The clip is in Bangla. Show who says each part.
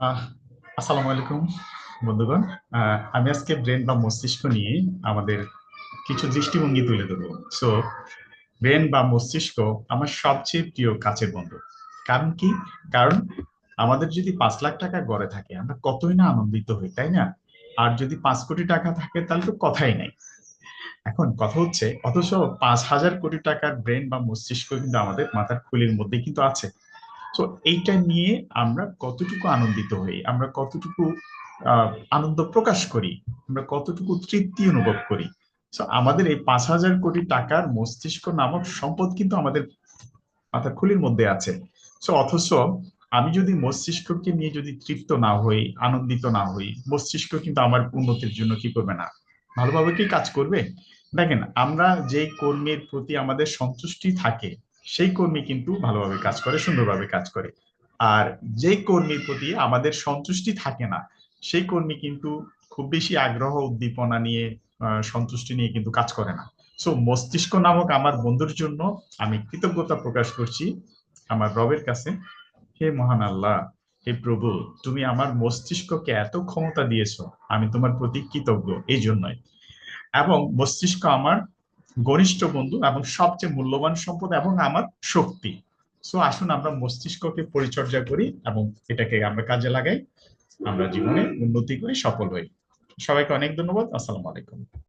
Speaker 1: আহ আসসালামু আলাইকুম বন্ধুগণ। আমি আজকে ব্রেন বা মস্তিষ্ক নিয়ে আমাদের কিছু দৃষ্টিভঙ্গি তুলে ধরবো। সো ব্রেন বা মস্তিষ্ক আমার সবচেয়ে প্রিয় কাছের বন্ধু। কারণ কি? কারণ আমাদের যদি 5 লাখ টাকা গড়ে থাকে আমরা কতই না আনন্দিত হই, তাই না? আর যদি 5 কোটি টাকা থাকে তাহলে তো কথাই নাই। এখন কথা হচ্ছে, অথচ 5,000 কোটি টাকার ব্রেন বা মস্তিষ্ক কিন্তু আমাদের মাথার খুলির মধ্যে কিন্তু আছে। তো এইটা নিয়ে আমরা কতটুকু আনন্দিত হই, আমরা কতটুকু আহ, আনন্দ প্রকাশ করি, আমরা কতটুকু তৃপ্তি অনুভব করি। তো আমাদের এই 5,000 কোটি টাকার মস্তিষ্ক নামক সম্পদ কিন্তু আমাদের মাথার খুলির মধ্যে আছে। তো অথচ আমি যদি মস্তিষ্ককে নিয়ে যদি তৃপ্ত না হই, আনন্দিত না হই, মস্তিষ্ক কিন্তু আমার উন্নতির জন্য কি করবে না, ভালোভাবে কি কাজ করবে? দেখেন, আমরা যে কর্মের প্রতি আমাদের সন্তুষ্টি থাকে সেই কর্মী কিন্তু ভালোভাবে কাজ করে, সুন্দরভাবে কাজ করে। আর যে কর্মীর প্রতি আমাদের সন্তুষ্টি থাকে না সেই কর্মী কিন্তু খুব বেশি আগ্রহ উদ্দীপনা নিয়ে, সন্তুষ্টি নিয়ে কিন্তু কাজ করে না। সো মস্তিষ্ক নামক আমার বন্ধুর জন্য আমি কৃতজ্ঞতা প্রকাশ করছি আমার রবের কাছে। হে মহান আল্লাহ, হে প্রভু, তুমি আমার মস্তিষ্ককে এত ক্ষমতা দিয়েছো, আমি তোমার প্রতি কৃতজ্ঞ এই জন্যই। এবং মস্তিষ্ক আমার ঘনিষ্ঠ বন্ধু এবং সবচেয়ে মূল্যবান সম্পদ এবং আমার শক্তি। সো আসুন আমরা মস্তিষ্ককে পরিচর্যা করি এবং এটাকে আমরা কাজে লাগাই, আমরা জীবনে উন্নতি করি, সফল হই। সবাইকে অনেক ধন্যবাদ। আসসালামু আলাইকুম।